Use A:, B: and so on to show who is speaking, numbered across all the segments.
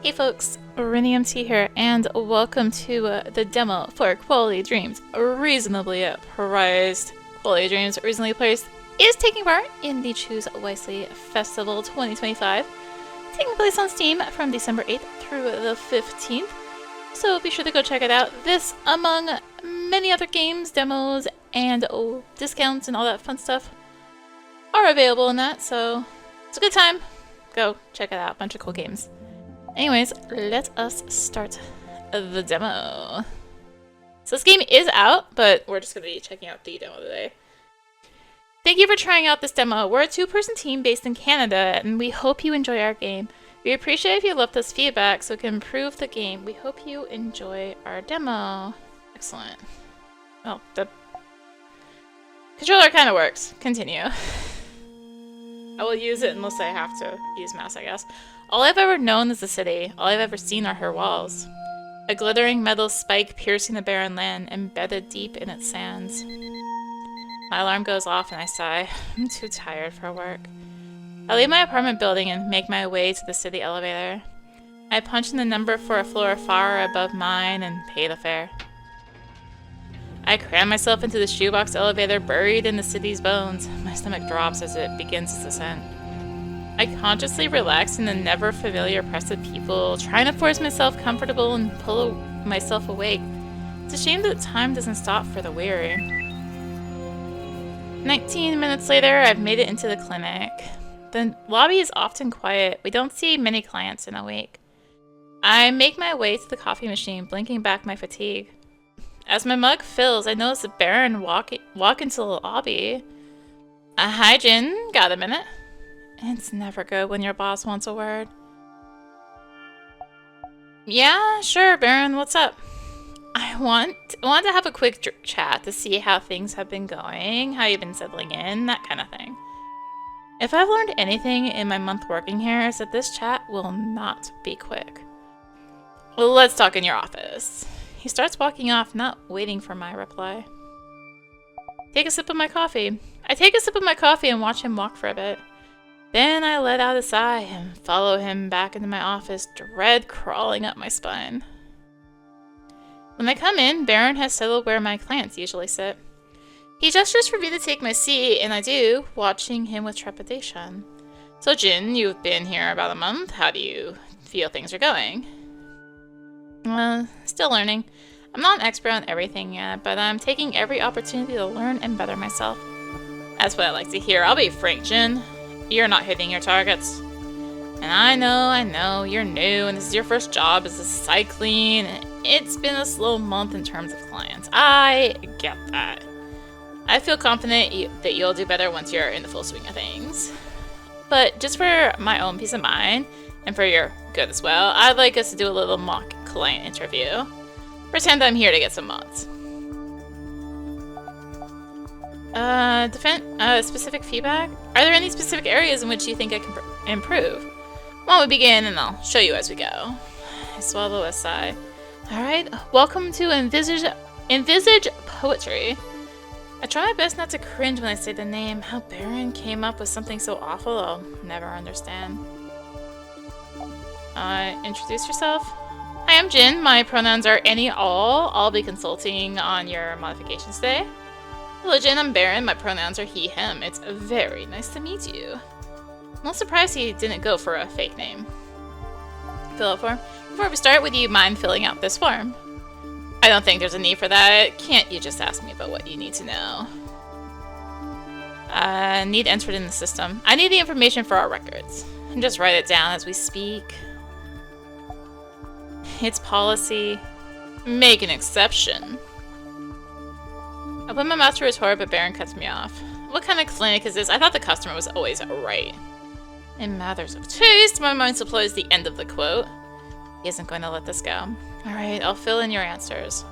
A: Hey folks, rinimt here, and welcome to the demo for Quality Dreams. Reasonably priced Quality Dreams, reasonably priced, is taking part in the Choose Wisely Festival 2025, taking place on Steam from December 8th through the 15th. So be sure to go check it out. This, among many other games, demos, and discounts and all that fun stuff, are available in that, so it's a good time. Go check it out. Bunch of cool games. Anyways, let us start the demo. So this game is out, but we're just going to be checking out the demo today. Thank you for trying out this demo. We're a two-person team based in Canada, and we hope you enjoy our game. We appreciate if you left us feedback so we can improve the game. We hope you enjoy our demo. Excellent. Well, the controller kind of works. Continue. I will use it unless I have to use mouse, I guess. All I've ever known is the city. All I've ever seen are her walls. A glittering metal spike piercing the barren land, embedded deep in its sands. My alarm goes off and I sigh. I'm too tired for work. I leave my apartment building and make my way to the city elevator. I punch in the number for a floor far above mine and pay the fare. I cram myself into the shoebox elevator buried in the city's bones. My stomach drops as it begins its ascent. I consciously relax in the never familiar press of people, trying to force myself comfortable and pull myself awake. It's a shame that time doesn't stop for the weary. 19 minutes later, I've made it into the clinic. The lobby is often quiet. We don't see many clients in a week. I make my way to the coffee machine, blinking back my fatigue. As my mug fills, I notice the Baron walk into the lobby. Hi, Jin. Got a minute? It's never good when your boss wants a word. Yeah, sure, Baron. What's up? I want to have a quick chat to see how things have been going, how you've been settling in, that kind of thing. If I've learned anything in my month working here, is that this chat will not be quick. Well, let's talk in your office. He starts walking off, not waiting for my reply. Take a sip of my coffee. I take a sip of my coffee and watch him walk for a bit. Then I let out a sigh and follow him back into my office, dread crawling up my spine. When I come in, Baron has settled where my clients usually sit. He gestures for me to take my seat, and I do, watching him with trepidation. So Jin, you've been here about a month. How do you feel things are going? Still learning. I'm not an expert on everything yet, but I'm taking every opportunity to learn and better myself. That's what I like to hear. I'll be frank, Jin. You're not hitting your targets. And I know, you're new, and this is your first job as a cycling. It's been a slow month in terms of clients. I get that. I feel confident that you'll do better once you're in the full swing of things. But just for my own peace of mind, and for your good as well, I'd like us to do a little mock client interview. Pretend I'm here to get some mods. Specific feedback? Are there any specific areas in which you think I can improve? Well, we begin and I'll show you as we go. I swallow a sigh. Alright, welcome to Envisage Poetry. I try my best not to cringe when I say the name. How Baron came up with something so awful, I'll never understand. Introduce yourself. Hi, I'm Jin. My pronouns are any, all. I'll be consulting on your modifications today. Hello, Jin. I'm Baron. My pronouns are he, him. It's very nice to meet you. I'm not surprised he didn't go for a fake name. Fill out form. Before we start, would you mind filling out this form? I don't think there's a need for that. Can't you just ask me about what you need to know? Need entered in the system. I need the information for our records. And just write it down as we speak. It's policy. Make an exception. I put my mouth to retort, but Baron cuts me off. What kind of clinic is this? I thought the customer was always right. In matters of taste, my mind supplies the end of the quote. He isn't going to let this go. Alright, I'll fill in your answers.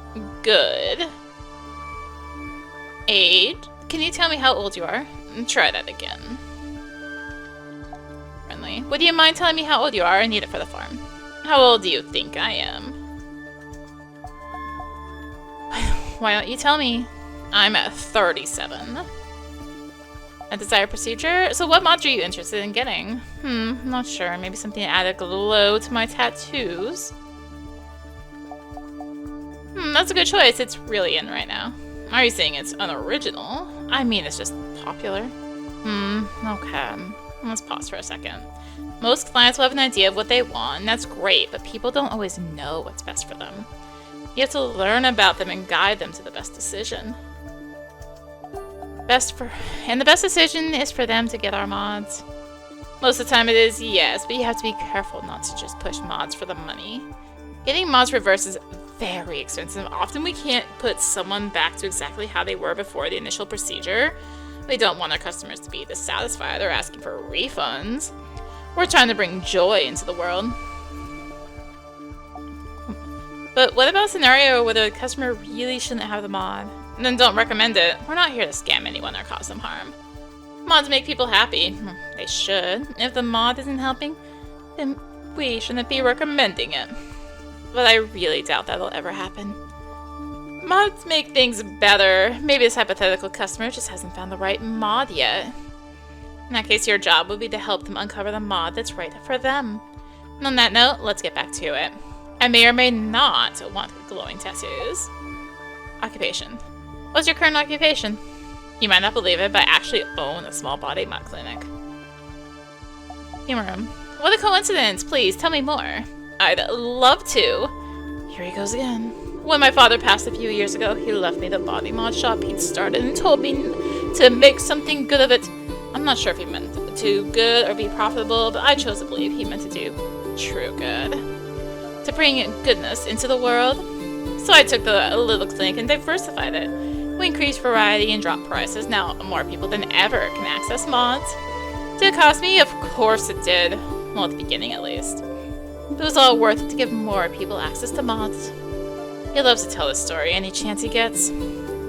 A: Good. Age. Can you tell me how old you are? Try that again. Friendly. Would you mind telling me how old you are? I need it for the farm. How old do you think I am? Why don't you tell me? I'm at 37. A desired procedure? So what mods are you interested in getting? Not sure. Maybe something to add a glow to my tattoos? That's a good choice. It's really in right now. Are you saying it's unoriginal? I mean, it's just popular. Okay. Let's pause for a second. Most clients will have an idea of what they want, and that's great, but people don't always know what's best for them. You have to learn about them and guide them to the best decision. The best decision is for them to get our mods. Most of the time it is, yes, but you have to be careful not to just push mods for the money. Getting mods reversed is very expensive. Often we can't put someone back to exactly how they were before the initial procedure. We don't want our customers to be dissatisfied or asking for refunds. We're trying to bring joy into the world. But what about a scenario where the customer really shouldn't have the mod? And then don't recommend it. We're not here to scam anyone or cause them harm. Mods make people happy. They should. If the mod isn't helping, then we shouldn't be recommending it. But I really doubt that'll ever happen. Mods make things better. Maybe this hypothetical customer just hasn't found the right mod yet. In that case, your job would be to help them uncover the mod that's right for them. And on that note, let's get back to it. I may or may not want glowing tattoos. Occupation. What's your current occupation? You might not believe it, but I actually own a small body mod clinic. Humor room. What a coincidence! Please, tell me more. I'd love to. Here he goes again. When my father passed a few years ago, he left me the body mod shop he'd started and told me to make something good of it. I'm not sure if he meant to do good or be profitable, but I chose to believe he meant to do true good. To bring goodness into the world. So I took the little clinic and diversified it. We increased variety and dropped prices. Now more people than ever can access mods. Did it cost me? Of course it did. Well, at the beginning at least. It was all worth it to give more people access to mods. He loves to tell his story any chance he gets.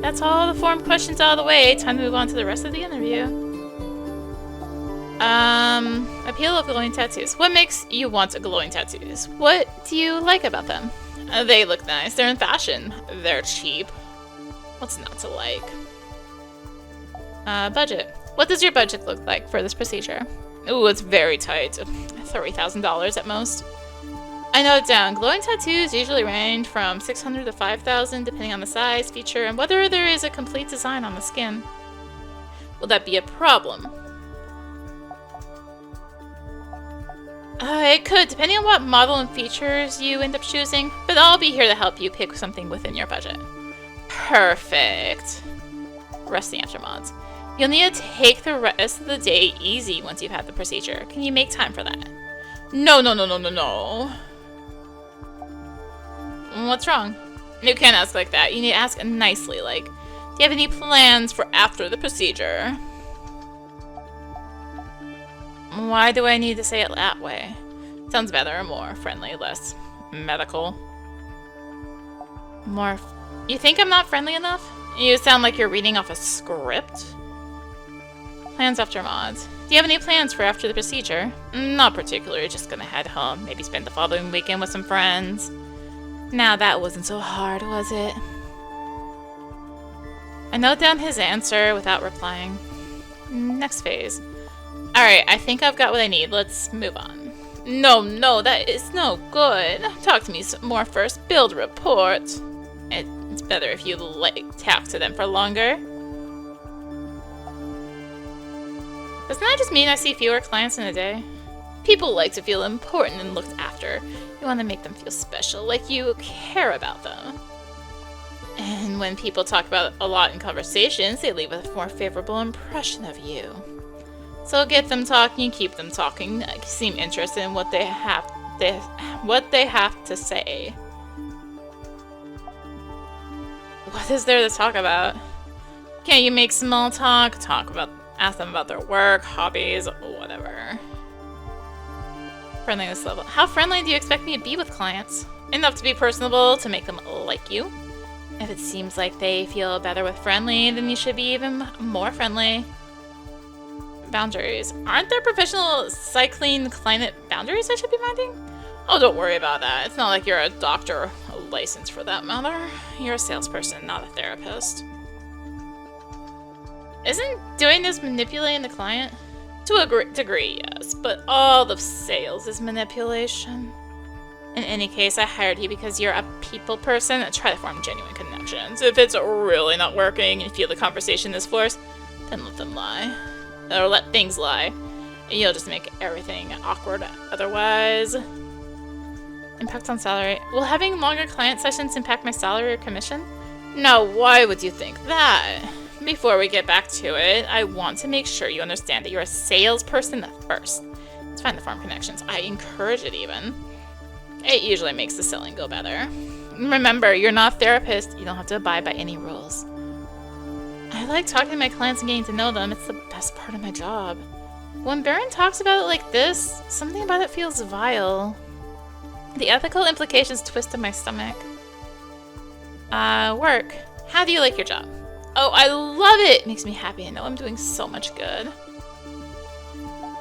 A: That's all the form questions out of the way. Time to move on to the rest of the interview. Appeal of glowing tattoos. What makes you want glowing tattoos? What do you like about them? They look nice. They're in fashion. They're cheap. What's not to like? Budget. What does your budget look like for this procedure? Ooh, it's very tight. $30,000 at most. I know it down. Glowing tattoos usually range from $600 to $5,000 depending on the size, feature, and whether there is a complete design on the skin. Will that be a problem? It could, depending on what model and features you end up choosing, but I'll be here to help you pick something within your budget. Perfect. Resting after mods. You'll need to take the rest of the day easy once you've had the procedure. Can you make time for that? No. What's wrong? You can't ask like that. You need to ask nicely, like, do you have any plans for after the procedure? Why do I need to say it that way? Sounds better, more friendly, less medical. You think I'm not friendly enough? You sound like you're reading off a script. Plans after mods. Do you have any plans for after the procedure? Not particularly, just gonna head home, maybe spend the following weekend with some friends. Now that wasn't so hard, was it? I note down his answer without replying. Next phase. Alright, I think I've got what I need. Let's move on. No, that is no good. Talk to me some more first. Build report. It's better if you talk to them for longer. Doesn't that just mean I see fewer clients in a day? People like to feel important and looked after. You want to make them feel special, like you care about them. And when people talk about a lot in conversations, they leave a more favorable impression of you. So get them talking, keep them talking, seem interested in what they have to say. What is there to talk about? Can't you make small talk? Ask them about their work, hobbies, whatever. Friendliness level. How friendly do you expect me to be with clients? Enough to be personable, to make them like you. If it seems like they feel better with friendly, then you should be even more friendly. Boundaries. Aren't there professional cycling climate boundaries I should be minding? Oh, don't worry about that. It's not like you're a doctor or a license for that matter. You're a salesperson, not a therapist. Isn't doing this manipulating the client? To a degree, yes, but all of sales is manipulation. In any case, I hired you because you're a people person and try to form genuine connections. If it's really not working and you feel the conversation is forced, then let them lie. Or let things lie. You'll just make everything awkward otherwise. Impact on salary. Will having longer client sessions impact my salary or commission? No, why would you think that? Before we get back to it, I want to make sure you understand that you're a salesperson first. It's fine to form connections. I encourage it even. It usually makes the selling go better. Remember, you're not a therapist. You don't have to abide by any rules. I like talking to my clients and getting to know them. It's the best part of my job. When Baron talks about it like this, something about it feels vile. The ethical implications twist in my stomach. Work. How do you like your job? Oh, I love it! It makes me happy. I know I'm doing so much good.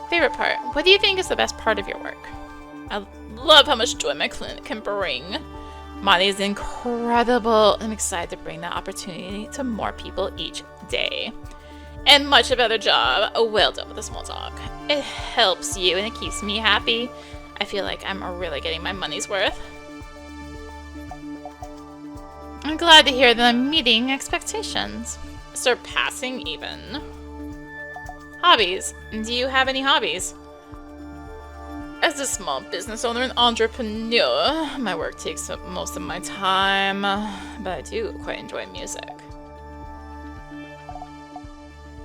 A: Favorite part. What do you think is the best part of your work? I love how much joy my clinic can bring. Monty is incredible. I'm excited to bring that opportunity to more people each day. And much a better job. Well done with the small talk. It helps you and it keeps me happy. I feel like I'm really getting my money's worth. I'm glad to hear that I'm meeting expectations. Surpassing even. Hobbies. Do you have any hobbies? As a small business owner and entrepreneur, my work takes up most of my time, but I do quite enjoy music.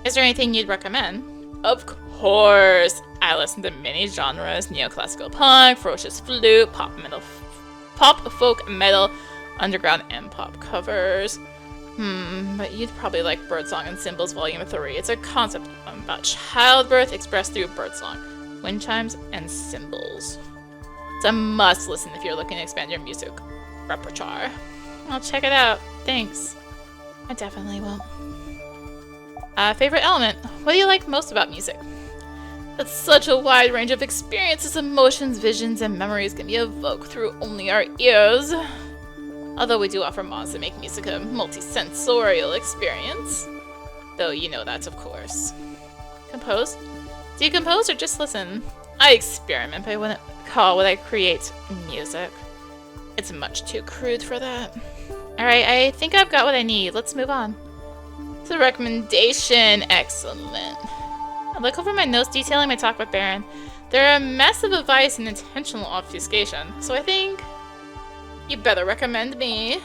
A: Is there anything you'd recommend? Of course! I listen to many genres: neoclassical punk, ferocious flute, pop folk metal, underground and pop covers. But you'd probably like Birdsong and Symbols Volume 3. It's a concept about childbirth expressed through birdsong, wind chimes, and cymbals. It's a must listen if you're looking to expand your music repertoire. I'll check it out. Thanks. I definitely will. Favorite element. What do you like most about music? That's such a wide range of experiences, emotions, visions, and memories can be evoked through only our ears. Although we do offer mods that make music a multi-sensorial experience. Though you know that, of course. Compose? Do you compose or just listen? I experiment, but I wouldn't call what I create music. It's much too crude for that. Alright, I think I've got what I need. Let's move on. It's a recommendation. Excellent. I look over my notes detailing my talk with Baron. They're a mess of advice and intentional obfuscation, so I think you better recommend me.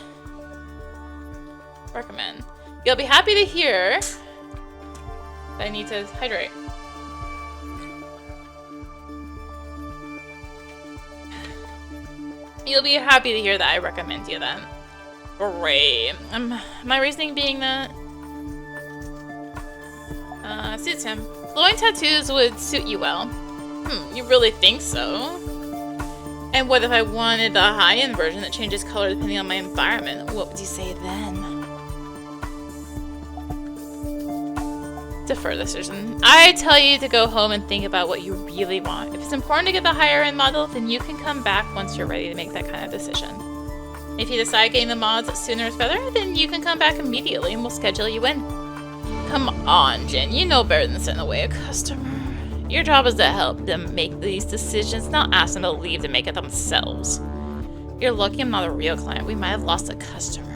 A: Recommend. You'll be happy to hear that I need to hydrate. You'll be happy to hear that I recommend you then. Great. My reasoning being that suits him. Glowing tattoos would suit you well. You really think so? And what if I wanted the high-end version that changes color depending on my environment? What would you say then? Defer the decision. I tell you to go home and think about what you really want. If it's important to get the higher-end model, then you can come back once you're ready to make that kind of decision. If you decide getting the mods sooner is better, then you can come back immediately and we'll schedule you in. Come on, Jen. You know better than sending away a customer. Your job is to help them make these decisions, not ask them to leave to make it themselves. You're lucky I'm not a real client. We might have lost a customer.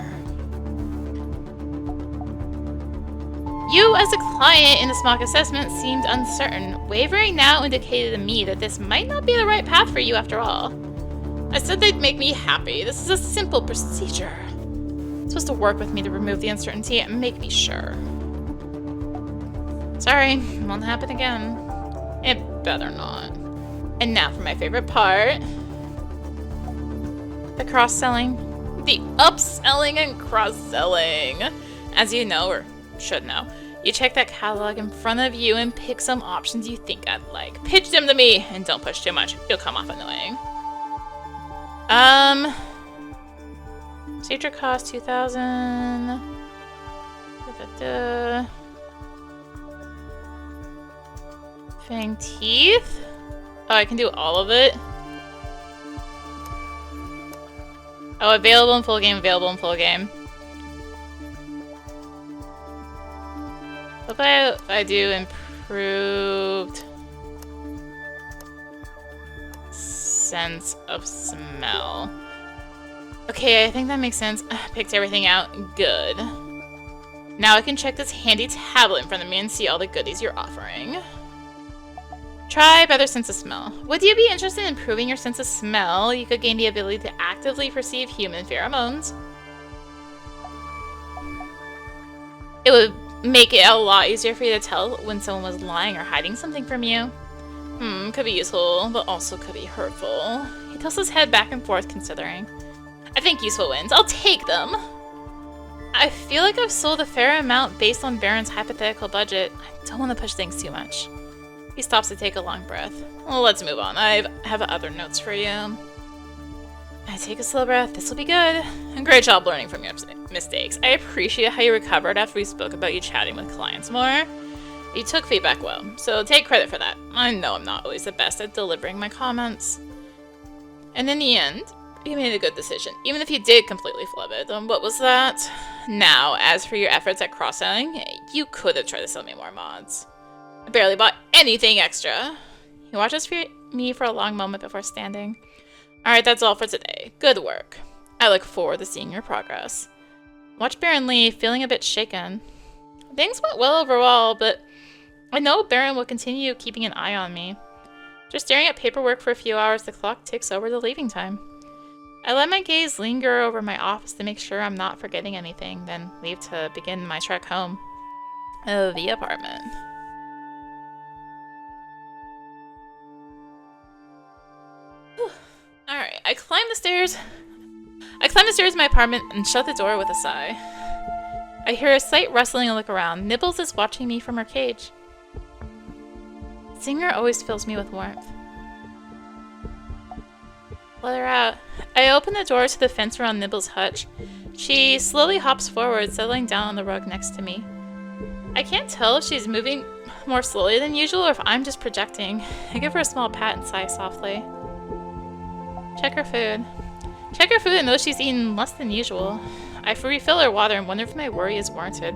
A: You, as a client in the mock assessment, seemed uncertain. Wavering now indicated to me that this might not be the right path for you after all. I said they'd make me happy. This is a simple procedure. You're supposed to work with me to remove the uncertainty and make me sure. Sorry, it won't happen again. It better not. And now for my favorite part. The cross-selling. The upselling and cross-selling. As you know, or should know, you check that catalog in front of you and pick some options you think I'd like. Pitch them to me, and don't push too much. You'll come off annoying. Procedure cost 2,000. Fang teeth? Oh, I can do all of it? Oh, available in full game, available in full game. What if I do improved sense of smell? Okay, I think that makes sense. Picked everything out. Good. Now I can check this handy tablet in front of me and see all the goodies you're offering. Try better sense of smell. Would you be interested in improving your sense of smell? You could gain the ability to actively perceive human pheromones. It would make it a lot easier for you to tell when someone was lying or hiding something from you. Could be useful, but also could be hurtful. He tilts his head back and forth, considering. I think useful wins. I'll take them. I feel like I've sold a fair amount based on Baron's hypothetical budget. I don't want to push things too much. He stops to take a long breath. Well, let's move on. I have other notes for you. I take a slow breath. This will be good. And great job learning from your mistakes. I appreciate how you recovered after we spoke about you chatting with clients more. You took feedback well, so take credit for that. I know I'm not always the best at delivering my comments. And in the end, you made a good decision, even if you did completely flub it. What was that? Now, as for your efforts at cross-selling, you could have tried to sell me more mods. I barely bought anything extra. He watches me for a long moment before standing. Alright, that's all for today. Good work. I look forward to seeing your progress. Watch Baron leave, feeling a bit shaken. Things went well overall, but I know Baron will continue keeping an eye on me. Just staring at paperwork for a few hours, the clock ticks over to leaving time. I let my gaze linger over my office to make sure I'm not forgetting anything, then leave to begin my trek home. The apartment. Alright, I climb the stairs of my apartment and shut the door with a sigh. I hear a slight rustling and look around. Nibbles is watching me from her cage. Singer always fills me with warmth. Let her out. I open the door to the fence around Nibbles' hutch. She slowly hops forward, settling down on the rug next to me. I can't tell if she's moving more slowly than usual or if I'm just projecting. I give her a small pat and sigh softly. Check her food. Check her food and know she's eaten less than usual. I refill her water and wonder if my worry is warranted.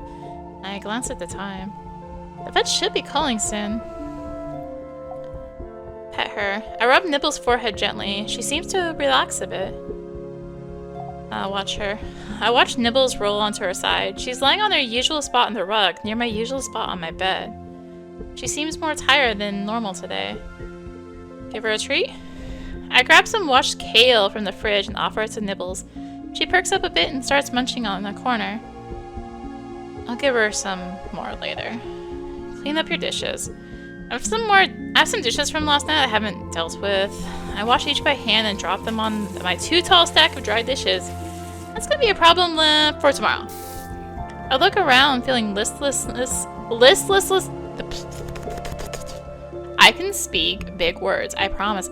A: I glance at the time. The vet should be calling soon. Pet her. I rub Nibble's forehead gently. She seems to relax a bit. I'll watch her. I watch Nibbles roll onto her side. She's lying on her usual spot on the rug, near my usual spot on my bed. She seems more tired than normal today. Give her a treat? I grab some washed kale from the fridge and offer it to Nibbles. She perks up a bit and starts munching on the corner. I'll give her some more later. Clean up your dishes. I have some dishes from last night I haven't dealt with. I wash each by hand and drop them on my too tall stack of dry dishes. That's gonna be a problem for tomorrow. I look around, feeling listlessness. I can speak big words, I promise.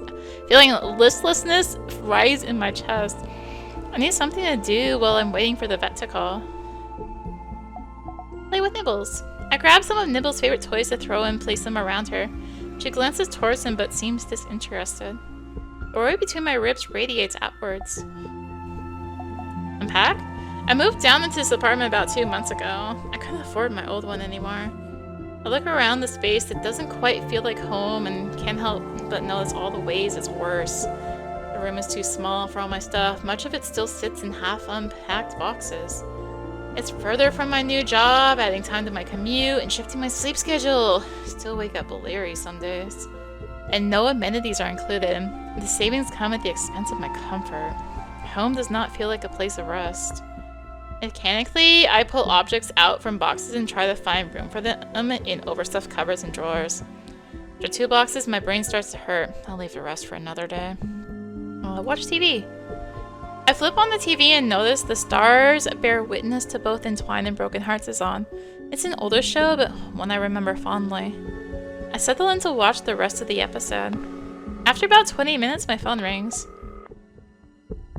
A: Feeling listlessness rise in my chest. I need something to do while I'm waiting for the vet to call. Play with Nibbles. I grab some of Nibbles' favorite toys to throw and place them around her. She glances towards him but seems disinterested. The aura between my ribs radiates outwards. Unpack? I moved down into this apartment about 2 months ago. I couldn't afford my old one anymore. I look around the space that doesn't quite feel like home and can't help but notice all the ways it's worse. The room is too small for all my stuff. Much of it still sits in half-unpacked boxes. It's further from my new job, adding time to my commute and shifting my sleep schedule. Still wake up leery some days. And no amenities are included. The savings come at the expense of my comfort. Home does not feel like a place of rest. Mechanically, I pull objects out from boxes and try to find room for them in overstuffed cupboards and drawers. After 2 boxes, my brain starts to hurt. I'll leave the rest for another day. I'll watch TV. I flip on the TV and notice The Stars Bear Witness to Both Entwined and Broken Hearts is on. It's an older show, but one I remember fondly. I settle in to watch the rest of the episode. After about 20 minutes, my phone rings.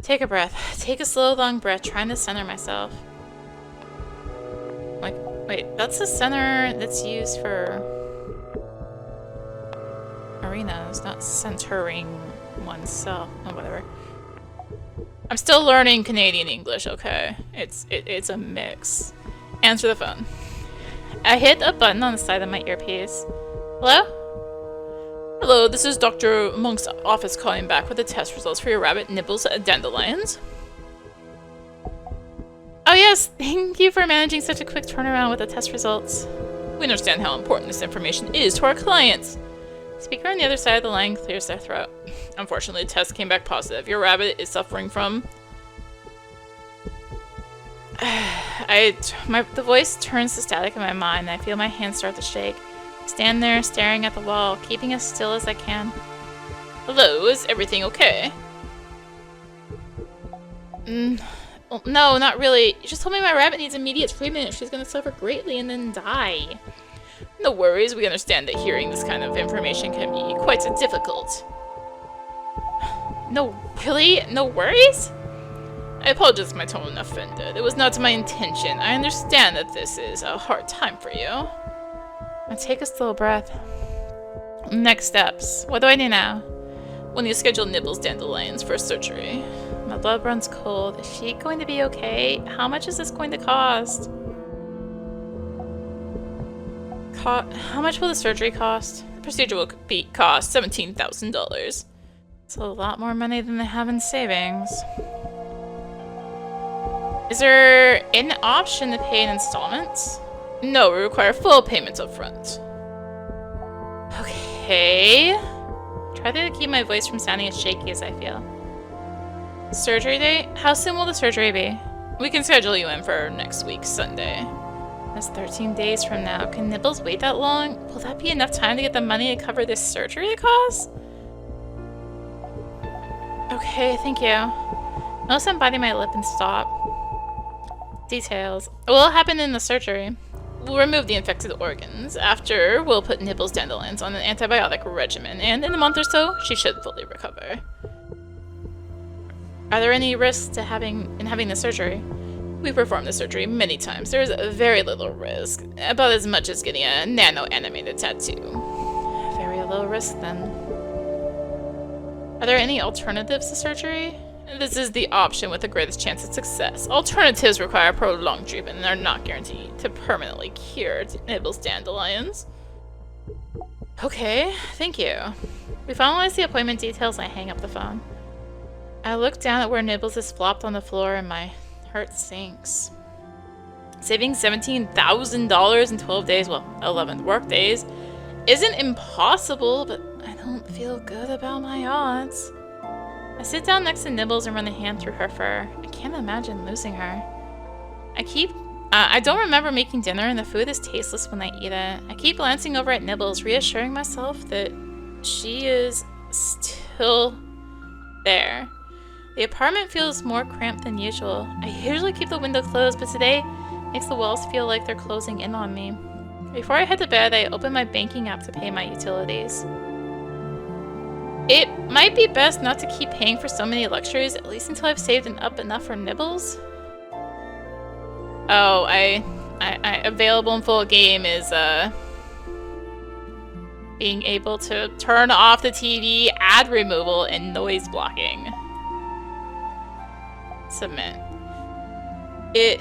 A: Take a breath. Take a slow, long breath, trying to center myself. Like, wait, that's the center that's used for arenas, not centering oneself. Oh, whatever. I'm still learning Canadian English, okay? It's a mix. Answer the phone. I hit a button on the side of my earpiece. Hello? Hello, this is Dr. Monk's office calling back with the test results for your rabbit nibbles dandelions. Oh yes, thank you for managing such a quick turnaround with the test results. We understand how important this information is to our clients. Speaker on the other side of the line clears their throat. Unfortunately, the test came back positive. Your rabbit is suffering from... The voice turns to static in my mind, and I feel my hands start to shake. I stand there, staring at the wall, keeping as still as I can. Hello, is everything okay? Well, no, not really. You just told me my rabbit needs immediate treatment. She's gonna suffer greatly and then die. No worries, we understand that hearing this kind of information can be quite difficult. No, really? No worries? I apologize if my tone offended. It was not my intention. I understand that this is a hard time for you. I take a slow breath. Next steps. What do I do now? When you schedule Nibbles dandelions for surgery. My blood runs cold. Is she going to be okay? How much is this going to cost? How much will the surgery cost? The procedure will cost $17,000. It's a lot more money than I have in savings. Is there an option to pay in installments? No, we require full payments up front. Okay. Try to keep my voice from sounding as shaky as I feel. Surgery date? How soon will the surgery be? We can schedule you in for next week, Sunday. That's 13 days from now. Can Nibbles wait that long? Will that be enough time to get the money to cover this surgery cost? Okay, thank you. Notice I'm biting my lip and stop. Details. What will happen in the surgery? We'll remove the infected organs. After, we'll put Nibbles dandelions on an antibiotic regimen, and in a month or so, she should fully recover. Are there any risks to having the surgery? We've performed the surgery many times. There is very little risk, about as much as getting a nano-animated tattoo. Very low risk, then. Are there any alternatives to surgery? This is the option with the greatest chance of success. Alternatives require prolonged treatment and are not guaranteed to permanently cure Nibbles dandelions. Okay, thank you. We finalize the appointment details and I hang up the phone. I look down at where Nibbles is flopped on the floor and my heart sinks. Saving $17,000 in 12 days, well, 11 work days, isn't impossible, but I don't feel good about my odds. I sit down next to Nibbles and run a hand through her fur. I can't imagine losing her. I don't remember making dinner and the food is tasteless when I eat it. I keep glancing over at Nibbles, reassuring myself that she is still there. The apartment feels more cramped than usual. I usually keep the window closed, but today makes the walls feel like they're closing in on me. Before I head to bed, I open my banking app to pay my utilities. It might be best not to keep paying for so many luxuries, at least until I've saved up enough for Nibbles. Oh, available in full game is, being able to turn off the TV, ad removal, and noise blocking. Submit. It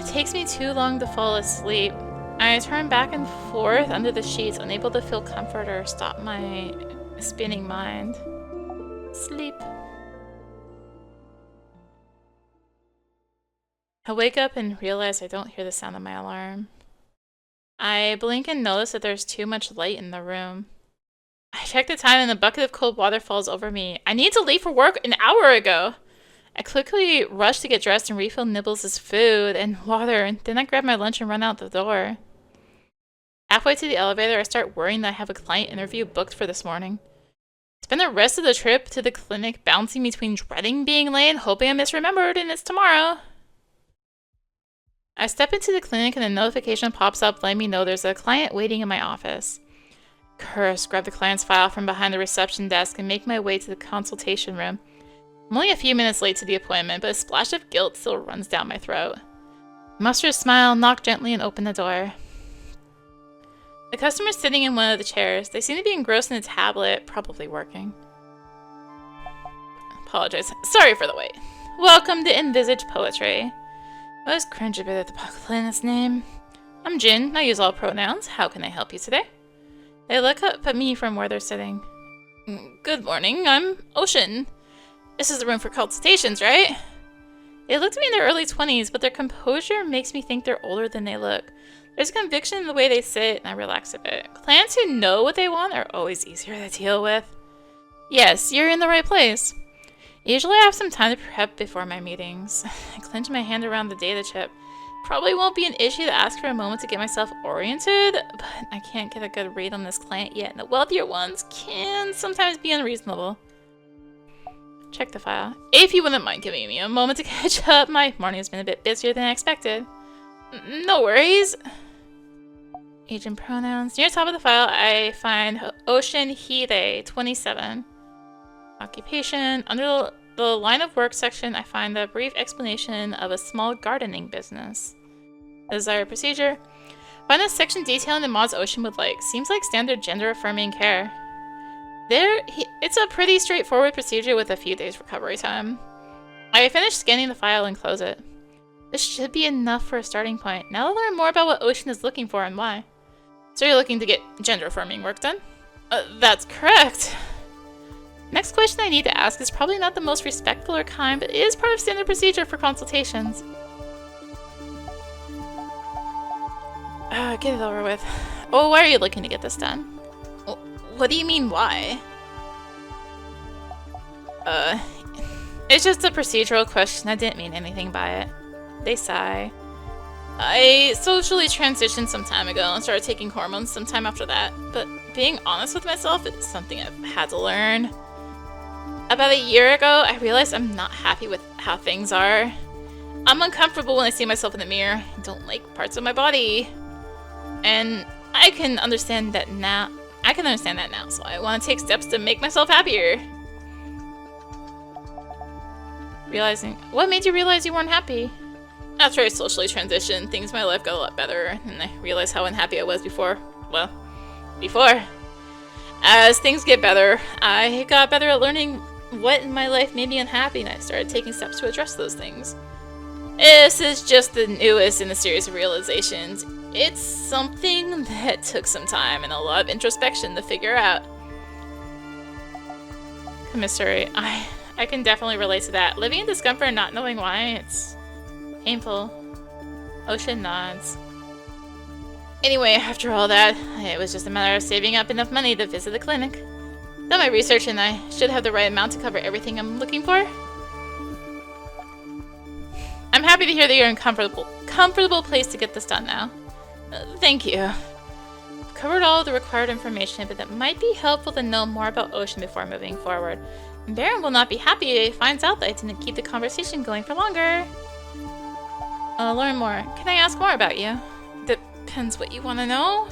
A: takes me too long to fall asleep. I turn back and forth under the sheets, unable to feel comfort or stop my spinning mind. Sleep. I wake up and realize I don't hear the sound of my alarm. I blink and notice that there's too much light in the room. I check the time and a bucket of cold water falls over me. I need to leave for work an hour ago. I quickly rush to get dressed and refill Nibbles' food and water, and then I grab my lunch and run out the door. Halfway to the elevator, I start worrying that I have a client interview booked for this morning. I spend the rest of the trip to the clinic bouncing between dreading being late and hoping I'm misremembered and it's tomorrow. I step into the clinic and a notification pops up letting me know there's a client waiting in my office. Curse, grab the client's file from behind the reception desk and make my way to the consultation room. I'm only a few minutes late to the appointment, but a splash of guilt still runs down my throat. I muster a smile, knock gently, and open the door. The customer's sitting in one of the chairs. They seem to be engrossed in a tablet, probably working. Apologize. Sorry for the wait. Welcome to Envisage Poetry. I always cringe a bit at the planet's name. I'm Jin. I use all pronouns. How can I help you today? They look up at me from where they're sitting. Good morning. I'm Ocean. This is the room for consultations, right? They look to me in their early 20s, but their composure makes me think they're older than they look. There's conviction in the way they sit, and I relax a bit. Clients who know what they want are always easier to deal with. Yes, you're in the right place. Usually I have some time to prep before my meetings. I clench my hand around the data chip. Probably won't be an issue to ask for a moment to get myself oriented, but I can't get a good read on this client yet, and the wealthier ones can sometimes be unreasonable. Check the file. If you wouldn't mind giving me a moment to catch up, my morning has been a bit busier than I expected. No worries. Age and pronouns. Near the top of the file, I find Ocean he, they, 27. Occupation. Under the line of work section, I find a brief explanation of a small gardening business. Desired procedure. Find a section detailing the mods Ocean would like. Seems like standard gender-affirming care. It's a pretty straightforward procedure with a few days recovery time. I finished scanning the file and close it. This should be enough for a starting point. Now to learn more about what Ocean is looking for and why. So you're looking to get gender-affirming work done? That's correct. Next question I need to ask is probably not the most respectful or kind, but it is part of standard procedure for consultations. Get it over with. Oh, why are you looking to get this done? What do you mean, why? It's just a procedural question. I didn't mean anything by it. They sigh. I socially transitioned some time ago and started taking hormones sometime after that, but being honest with myself is something I've had to learn. About a year ago, I realized I'm not happy with how things are. I'm uncomfortable when I see myself in the mirror. I don't like parts of my body. And I can understand that now, so I want to take steps to make myself happier. What made you realize you weren't happy? After I socially transitioned, things in my life got a lot better, and I realized how unhappy I was before. Well, before. As things get better, I got better at learning what in my life made me unhappy, and I started taking steps to address those things. This is just the newest in a series of realizations. It's something that took some time and a lot of introspection to figure out. Commissary, I can definitely relate to that. Living in discomfort and not knowing why, it's painful. Ocean nods. Anyway, after all that, it was just a matter of saving up enough money to visit the clinic. Done my research and I should have the right amount to cover everything I'm looking for. I'm happy to hear that you're in a comfortable place to get this done now. Thank you. I've covered all the required information, but that might be helpful to know more about Ocean before moving forward. Baron will not be happy if he finds out that I didn't keep the conversation going for longer. Learn more. Can I ask more about you? Depends what you want to know.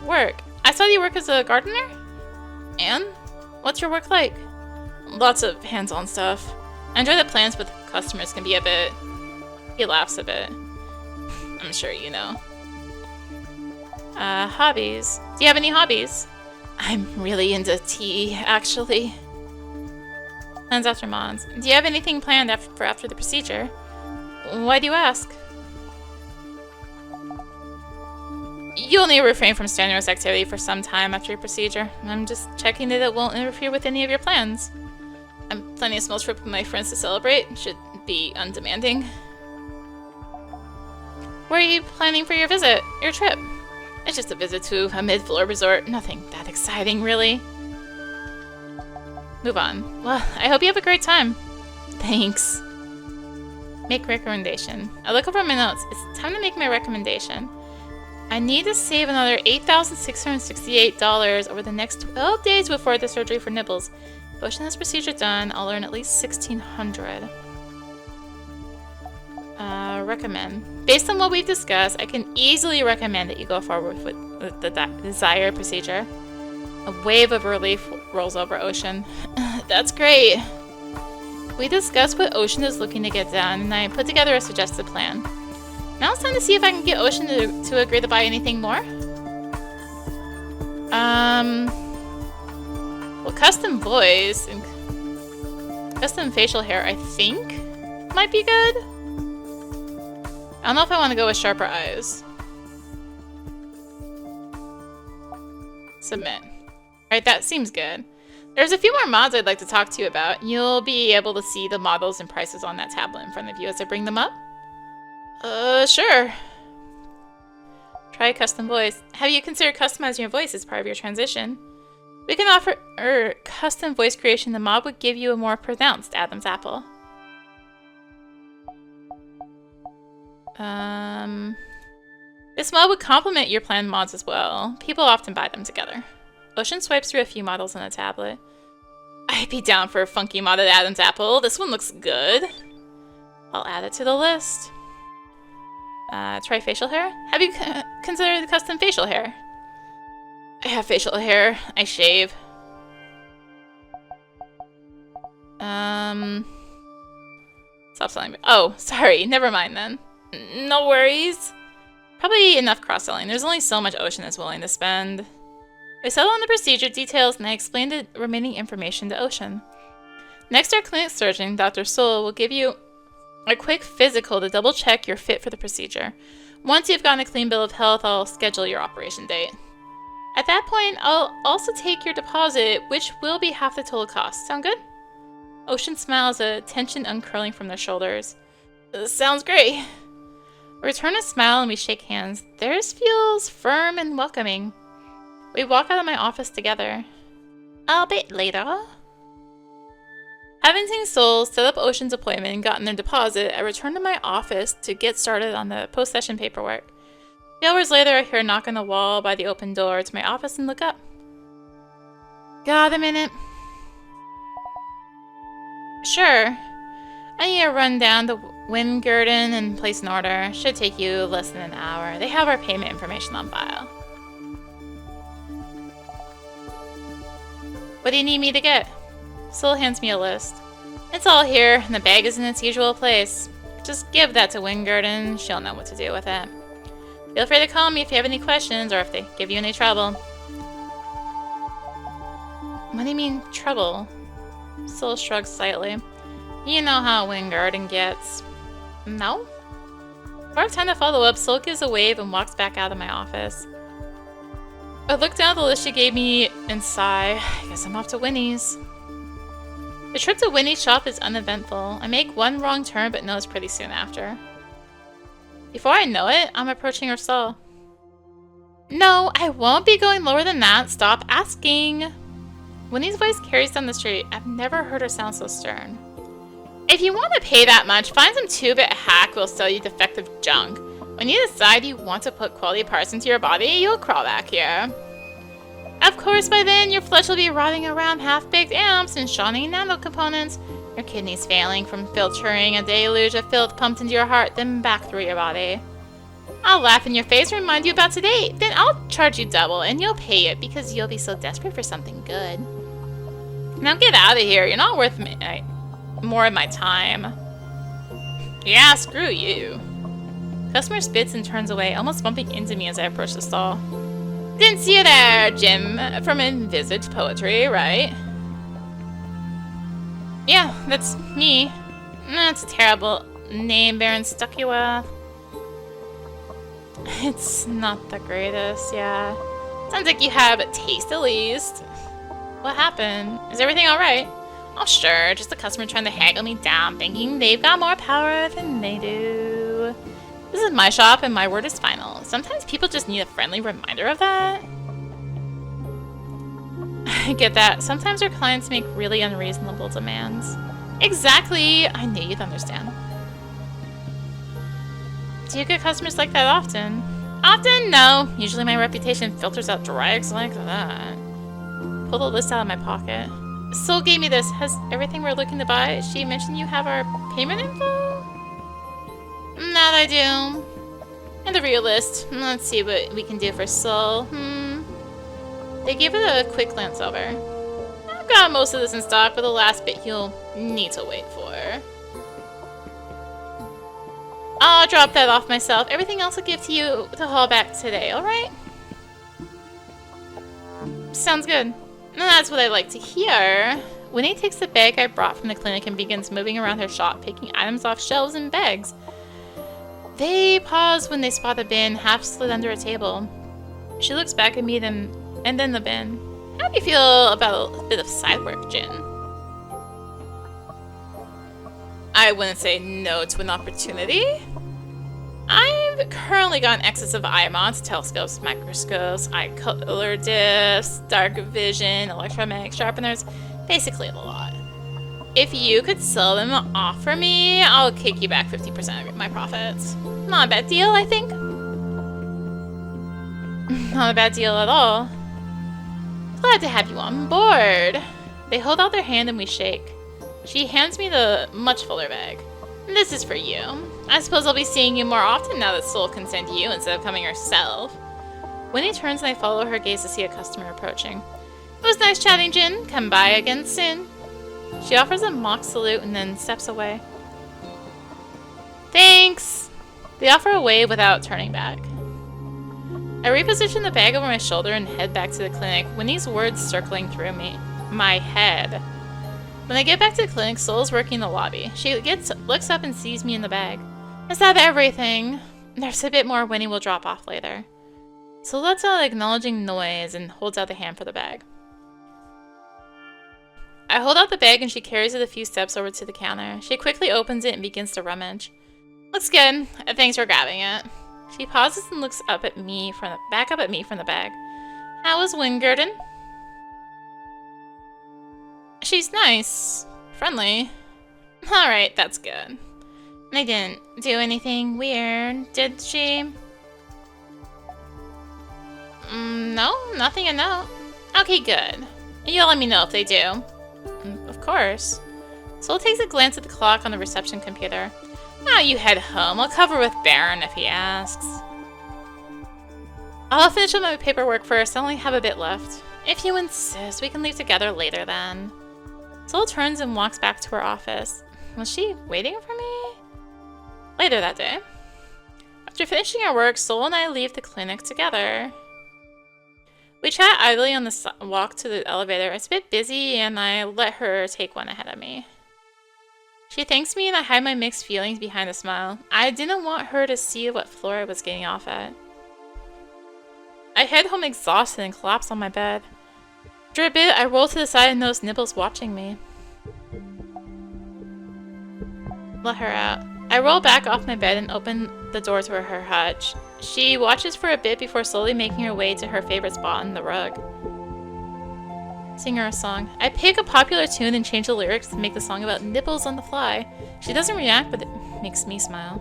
A: Work. I saw you work as a gardener? And? What's your work like? Lots of hands-on stuff. I enjoy that plans with customers can be a bit... He laughs a bit. I'm sure you know. Hobbies. Do you have any hobbies? I'm really into tea, actually. Plans after Mons. Do you have anything planned for after the procedure? Why do you ask? You'll need to refrain from strenuous activity for some time after your procedure. I'm just checking that it won't interfere with any of your plans. I'm planning a small trip with my friends to celebrate. Should be undemanding. Where are you planning for your visit? Your trip? It's just a visit to a mid-floor resort. Nothing that exciting, really. Move on. Well, I hope you have a great time. Thanks. Make recommendation. I look over my notes. It's time to make my recommendation. I need to save another $8,668 over the next 12 days before the surgery for nibbles. If Ocean has procedure done, I'll earn at least $1,600. Recommend. Based on what we've discussed, I can easily recommend that you go forward with the desired procedure. A wave of relief rolls over Ocean. That's great. We discussed what Ocean is looking to get done, and I put together a suggested plan. Now it's time to see if I can get Ocean to agree to buy anything more. Well, custom voice and custom facial hair, I think, might be good. don't know if I want to go with sharper eyes. Submit. Alright, that seems good. There's a few more mods I'd like to talk to you about. You'll be able to see the models and prices on that tablet in front of you as I bring them up. Sure. Try custom voice. Have you considered customizing your voice as part of your transition? We can offer custom voice creation. The mod would give you a more pronounced Adam's apple. This mod would complement your planned mods as well. People often buy them together. Ocean swipes through a few models on the tablet. I'd be down for a funky modded Adam's apple. This one looks good. I'll add it to the list. Try facial hair? Have you considered the custom facial hair? I have facial hair. I shave. Stop selling me. Oh, sorry. Never mind then. No worries. Probably enough cross-selling. There's only so much Ocean is willing to spend. I settled on the procedure details and I explained the remaining information to Ocean. Next, our clinic surgeon, Dr. Soul, will give you a quick physical to double check you're fit for the procedure. Once you've gotten a clean bill of health, I'll schedule your operation date. At that point, I'll also take your deposit, which will be half the total cost. Sound good? Ocean smiles, a tension uncurling from their shoulders. Sounds great. We return a smile and we shake hands. Theirs feels firm and welcoming. We walk out of my office together. A bit later. Having seen Soul set up Ocean's appointment and gotten their deposit, I return to my office to get started on the post-session paperwork. A few hours later, I hear a knock on the wall by the open door to my office and look up. Got a minute? Sure. I need to run down the wind curtain and place an order. Should take you less than an hour. They have our payment information on file. What do you need me to get? Soul hands me a list. It's all here, and the bag is in its usual place. Just give that to Wingirden, she'll know what to do with it. Feel free to call me if you have any questions or if they give you any trouble. What do you mean, trouble? Soul shrugs slightly. You know how Wingirden gets. No? Before I have time to follow up, Soul gives a wave and walks back out of my office. I look down at the list she gave me and sigh. I guess I'm off to Winnie's. The trip to Winnie's shop is uneventful. I make one wrong turn but notice pretty soon after. Before I know it, I'm approaching her stall. No, I won't be going lower than that. Stop asking. Winnie's voice carries down the street. I've never heard her sound so stern. If you want to pay that much, find some 2-bit hack who will sell you defective junk. When you decide you want to put quality parts into your body, you'll crawl back here. Of course, by then, your flesh will be rotting around half-baked amps and shiny nano components, your kidneys failing from filtering a deluge of filth pumped into your heart, then back through your body. I'll laugh in your face and remind you about today, then I'll charge you double, and you'll pay it because you'll be so desperate for something good. Now get out of here, you're not worth more of my time. Yeah, screw you. Customer spits and turns away, almost bumping into me as I approach the stall. Didn't see you there, Jim, from Envisaged Poetry, right? Yeah, that's me. That's a terrible name Baron stuck you with. It's not the greatest, yeah. Sounds like you have a taste at least. What happened? Is everything alright? Oh sure, just a customer trying to haggle me down, thinking they've got more power than they do. This is my shop and my word is final. Sometimes people just need a friendly reminder of that. I get that. Sometimes our clients make really unreasonable demands. Exactly! I knew you'd understand. Do you get customers like that often? Often? No. Usually my reputation filters out drags like that. Pull the list out of my pocket. Soul gave me this. Has everything we're looking to buy? She mentioned you have our payment info? That I do. And the real list. Let's see what we can do for Soul. They gave it a quick glance over. I've got most of this in stock, but the last bit you'll need to wait for. I'll drop that off myself. Everything else I'll give to you to haul back today, alright? Sounds good. That's what I like to hear. Winnie takes the bag I brought from the clinic and begins moving around her shop, picking items off shelves and bags. They pause when they spot a bin half slid under a table. She looks back at me and then the bin. How do you feel about a bit of side work, Jin? I wouldn't say no to an opportunity. I've currently got an excess of eye mounts, telescopes, microscopes, eye color diffs, dark vision, electromagnetic sharpeners, basically a lot. If you could sell them off for me, I'll kick you back 50% of my profits. Not a bad deal, I think. Not a bad deal at all. Glad to have you on board. They hold out their hand and we shake. She hands me the much fuller bag. This is for you. I suppose I'll be seeing you more often now that Soul can send you instead of coming herself. Winnie turns and I follow her gaze to see a customer approaching. It was nice chatting, Jin. Come by again soon. She offers a mock salute and then steps away. Thanks! They offer a wave without turning back. I reposition the bag over my shoulder and head back to the clinic, Winnie's words circling through my head. When I get back to the clinic, Soul's working in the lobby. She looks up and sees me in the bag. Is that everything? There's a bit more Winnie will drop off later. Soul lets out an acknowledging noise and holds out the hand for the bag. I hold out the bag and she carries it a few steps over to the counter. She quickly opens it and begins to rummage. Looks good. Thanks for grabbing it. She pauses and looks up at me back up at me from the bag. How was Wingirden? She's nice. Friendly. Alright, that's good. I didn't do anything weird, did she? No, nothing to note. Okay, good. You'll let me know if they do. Of course. Soul takes a glance at the clock on the reception computer. Now you head home. I'll cover with Baron if he asks. I'll finish up my paperwork first. I only have a bit left. If you insist, we can leave together later then. Soul turns and walks back to her office. Was she waiting for me? Later that day. After finishing our work, Soul and I leave the clinic together. We chat idly on the walk to the elevator. It's a bit busy and I let her take one ahead of me. She thanks me and I hide my mixed feelings behind a smile. I didn't want her to see what floor I was getting off at. I head home exhausted and collapse on my bed. After a bit, I roll to the side and notice Nibbles watching me. Let her out. I roll back off my bed and open the door to her hutch. She watches for a bit before slowly making her way to her favorite spot on the rug. Sing her a song. I pick a popular tune and change the lyrics to make the song about nipples on the fly. She doesn't react, but it makes me smile.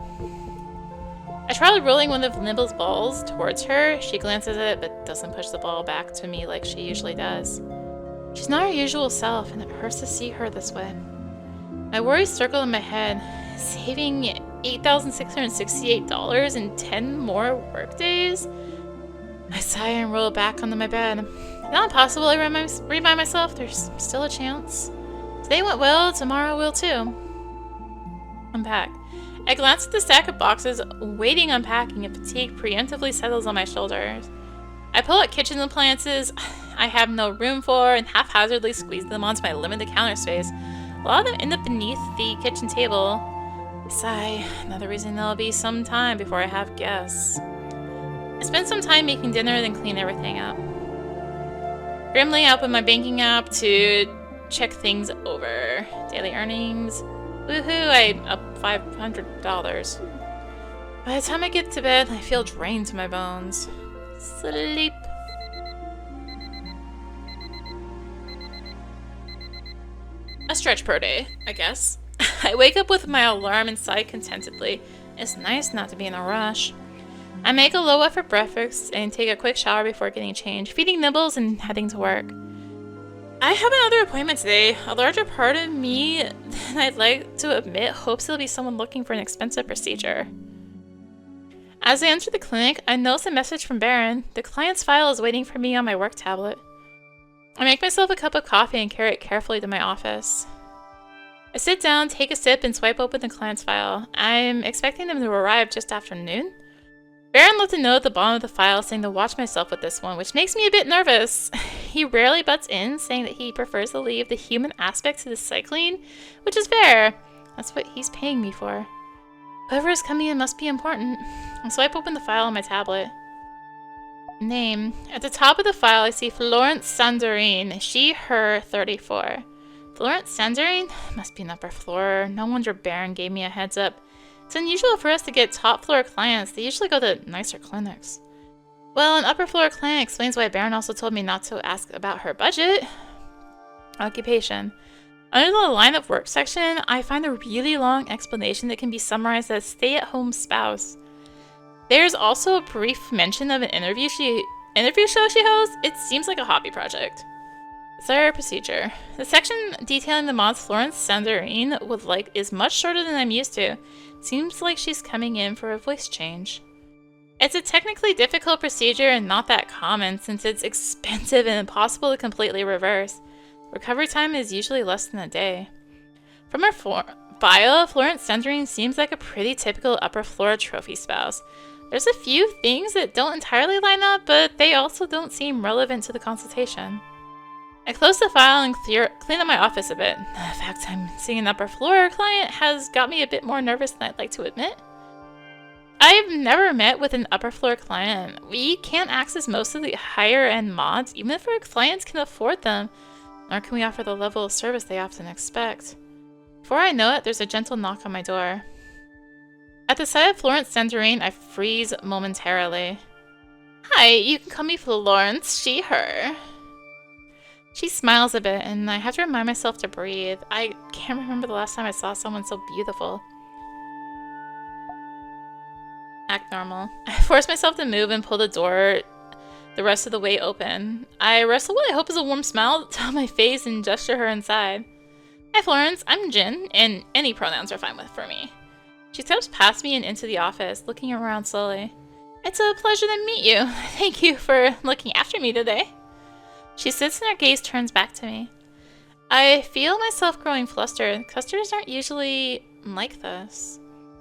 A: I try rolling one of Nibble's balls towards her. She glances at it, but doesn't push the ball back to me like she usually does. She's not her usual self, and it hurts to see her this way. My worries circle in my head. Saving $8,668 in 10 more workdays? I sigh and roll back onto my bed. Not impossible, I remind myself. There's still a chance. Today went well, tomorrow will too. Unpack. I glance at the stack of boxes, waiting unpacking, and fatigue preemptively settles on my shoulders. I pull out kitchen appliances I have no room for and haphazardly squeeze them onto my limited counter space. A lot of them end up beneath the kitchen table. I sigh. Another reason there'll be some time before I have guests. I spend some time making dinner, then clean everything up. Grimly, I open my banking app to check things over. Daily earnings. Woohoo, I'm up $500. By the time I get to bed, I feel drained to my bones. Sleep. A stretch per day, I guess. I wake up with my alarm and sigh contentedly. It's nice not to be in a rush. I make a low-effort breakfast and take a quick shower before getting changed, feeding Nibbles and heading to work. I have another appointment today. A larger part of me than I'd like to admit hopes there'll be someone looking for an expensive procedure. As I enter the clinic, I notice a message from Baron. The client's file is waiting for me on my work tablet. I make myself a cup of coffee and carry it carefully to my office. I sit down, take a sip, and swipe open the client's file. I'm expecting them to arrive just after noon. Baron left a note at the bottom of the file saying to watch myself with this one, which makes me a bit nervous. He rarely butts in, saying that he prefers to leave the human aspect to the cycling, which is fair. That's what he's paying me for. Whoever is coming in must be important. I swipe open the file on my tablet. Name. At the top of the file, I see Florence Sandorin. She, her, 34. Florence Sandorin? Must be an upper floor. No wonder Baron gave me a heads up. It's unusual for us to get top floor clients. They usually go to nicer clinics. Well, an upper floor client explains why Baron also told me not to ask about her budget. Occupation. Under the line of work section, I find a really long explanation that can be summarized as stay-at-home spouse. There's also a brief mention of an interview show she hosts. It seems like a hobby project. Desired procedure. The section detailing the mods Florence Sandorin would like is much shorter than I'm used to. Seems like she's coming in for a voice change. It's a technically difficult procedure and not that common since it's expensive and impossible to completely reverse. Recovery time is usually less than a day. From her bio, Florence Sandorin seems like a pretty typical upper floor trophy spouse. There's a few things that don't entirely line up, but they also don't seem relevant to the consultation. I close the file and clean up my office a bit. The fact I'm seeing an upper floor client has got me a bit more nervous than I'd like to admit. I've never met with an upper floor client. We can't access most of the higher end mods, even if our clients can afford them, nor can we offer the level of service they often expect. Before I know it, there's a gentle knock on my door. At the sight of Florence Sandorin, I freeze momentarily. Hi, you can call me Florence, she, her. She smiles a bit, and I have to remind myself to breathe. I can't remember the last time I saw someone so beautiful. Act normal. I force myself to move and pull the door the rest of the way open. I wrestle what I hope is a warm smile on my face and gesture her inside. Hi Florence, I'm Jin, and any pronouns are fine for me. She steps past me and into the office, looking around slowly. It's a pleasure to meet you. Thank you for looking after me today. She sits and her gaze turns back to me. I feel myself growing flustered. Customers aren't usually like this.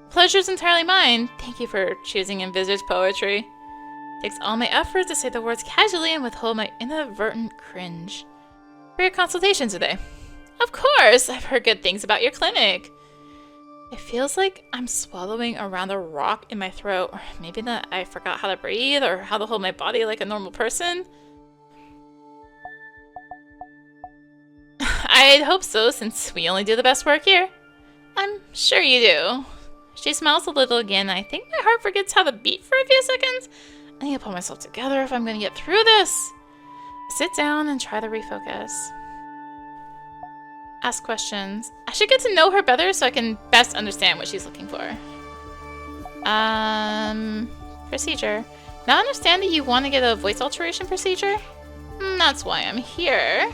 A: Pleasure's entirely mine. Thank you for choosing Envisage Poetry. It takes all my effort to say the words casually and withhold my inadvertent cringe. For your consultation today. Of course! I've heard good things about your clinic. It feels like I'm swallowing around a rock in my throat. Or maybe that I forgot how to breathe or how to hold my body like a normal person. I'd hope so, since we only do the best work here. I'm sure you do. She smiles a little again. I think my heart forgets how to beat for a few seconds. I need to pull myself together if I'm going to get through this. I sit down and try to refocus. Ask questions. I should get to know her better so I can best understand what she's looking for. Procedure. Now I understand that you want to get a voice alteration procedure? That's why I'm here.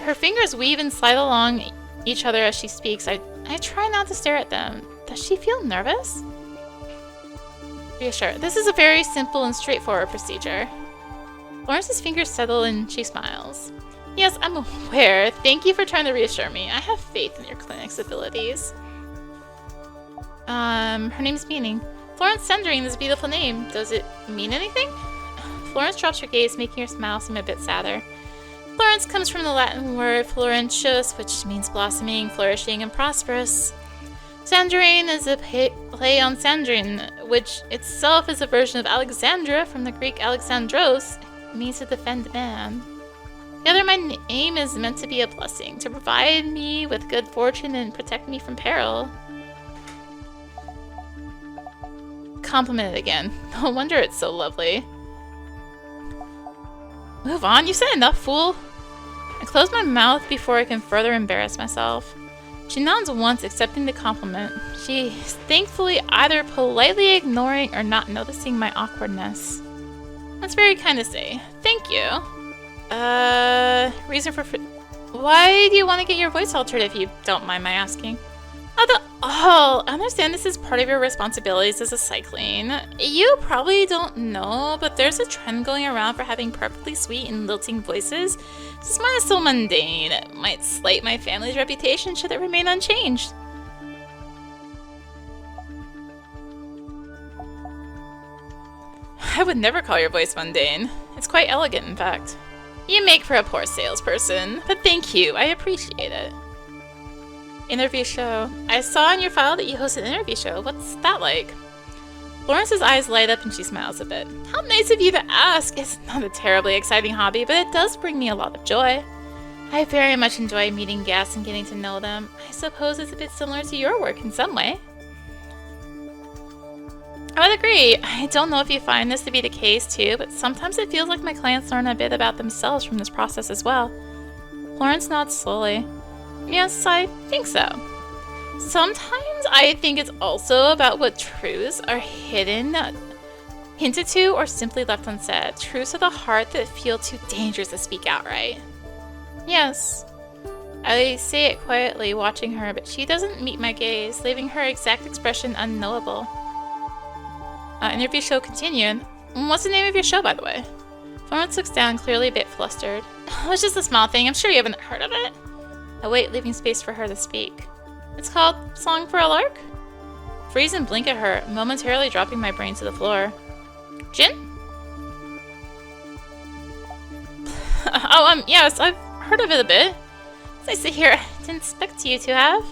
A: Her fingers weave and slide along each other as she speaks. I try not to stare at them. Does she feel nervous? Reassure. This is a very simple and straightforward procedure. Florence's fingers settle and she smiles. Yes, I'm aware. Thank you for trying to reassure me. I have faith in your clinic's abilities. Her name's Meaning. Florence Sandorin is a beautiful name. Does it mean anything? Florence drops her gaze, making her smile seem a bit sadder. Florence comes from the Latin word florentius, which means blossoming, flourishing, and prosperous. Sandorin is a play on Sandrine, which itself is a version of Alexandra from the Greek Alexandros. It means to defend man. Together, my name is meant to be a blessing, to provide me with good fortune and protect me from peril. Complimented again. No wonder it's so lovely. Move on, you said enough, fool. I close my mouth before I can further embarrass myself. She nods once, accepting the compliment. She's thankfully either politely ignoring or not noticing my awkwardness. That's very kind to say. Thank you. Reason for... Why do you want to get your voice altered if you don't mind my asking? I understand this is part of your responsibilities as a cycling. You probably don't know, but there's a trend going around for having perfectly sweet and lilting voices. Since mine is so mundane, it might slight my family's reputation should it remain unchanged. I would never call your voice mundane. It's quite elegant, in fact. You make for a poor salesperson, but thank you, I appreciate it. Interview show. I saw in your file that you hosted an interview show. What's that like? Florence's eyes light up and she smiles a bit. How nice of you to ask. It's not a terribly exciting hobby, but it does bring me a lot of joy. I very much enjoy meeting guests and getting to know them. I suppose it's a bit similar to your work in some way. I would agree. I don't know if you find this to be the case too, but sometimes it feels like my clients learn a bit about themselves from this process as well. Florence nods slowly. Yes, I think so. Sometimes I think it's also about what truths are hidden, hinted to, or simply left unsaid. Truths of the heart that feel too dangerous to speak outright. Yes. I say it quietly, watching her, but she doesn't meet my gaze, leaving her exact expression unknowable. Interview show continued. What's the name of your show, by the way? Florence looks down, clearly a bit flustered. Oh, it's just a small thing. I'm sure you haven't heard of it. I wait, leaving space for her to speak. It's called Song for a Lark? Freeze and blink at her, momentarily dropping my brain to the floor. Jin? Yes, I've heard of it a bit. It's nice to hear. I didn't expect you to have.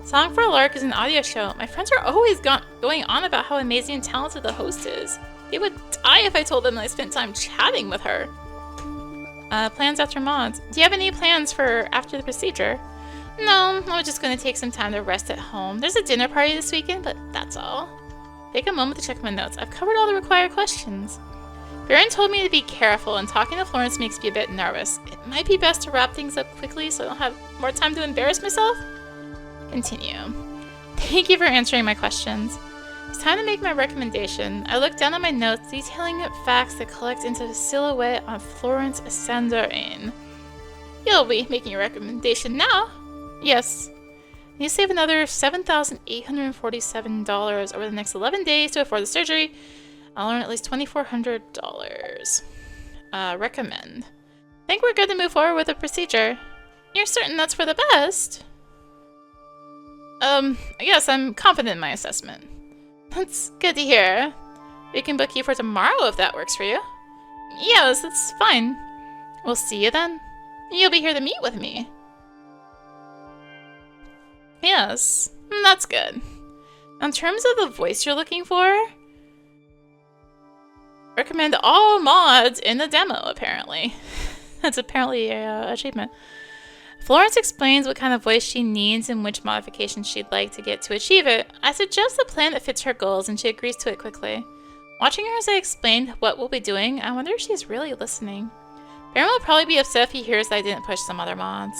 A: Song for a Lark is an audio show. My friends are always going on about how amazing and talented the host is. They would die if I told them that I spent time chatting with her. Plans after mods. Do you have any plans for after the procedure? No, I was just going to take some time to rest at home. There's a dinner party this weekend, but that's all. Take a moment to check my notes. I've covered all the required questions. Baron told me to be careful, and talking to Florence makes me a bit nervous. It might be best to wrap things up quickly so I don't have more time to embarrass myself. Continue. Thank you for answering my questions. It's time to make my recommendation. I look down at my notes, detailing facts that collect into a silhouette on Florence Sanderin. You'll be making your recommendation now? Yes. You save another $7,847 over the next 11 days to afford the surgery. I'll earn at least $2,400. Recommend. Think we're good to move forward with the procedure. You're certain that's for the best? Yes, I'm confident in my assessment. That's good to hear. We can book you for tomorrow if that works for you. Yes, that's fine. We'll see you then. You'll be here to meet with me. Yes, that's good. In terms of the voice you're looking for, recommend all mods in the demo, apparently. That's apparently a achievement. Florence explains what kind of voice she needs and which modifications she'd like to get to achieve it. I suggest a plan that fits her goals, and she agrees to it quickly. Watching her as I explain what we'll be doing, I wonder if she's really listening. Baron will probably be upset if he hears that I didn't push some other mods.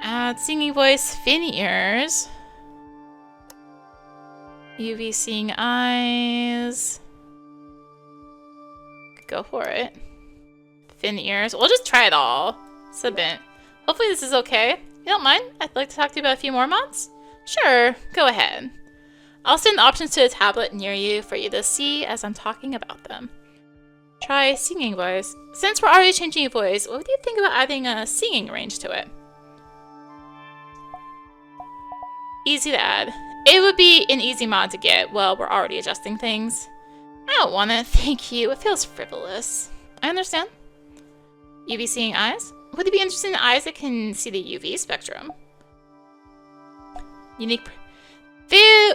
A: Add singing voice, fin ears. UV seeing eyes. Go for it. Fin ears. We'll just try it all. Submit. Hopefully this is okay. You don't mind? I'd like to talk to you about a few more mods. Sure, go ahead. I'll send options to a tablet near you for you to see as I'm talking about them. Try singing voice. Since we're already changing voice, what do you think about adding a singing range to it? Easy to add. It would be an easy mod to get while we're already adjusting things. I don't want it, thank you. It feels frivolous. I understand. UV seeing eyes? Would it be interesting in eyes that can see the UV spectrum? Unique. They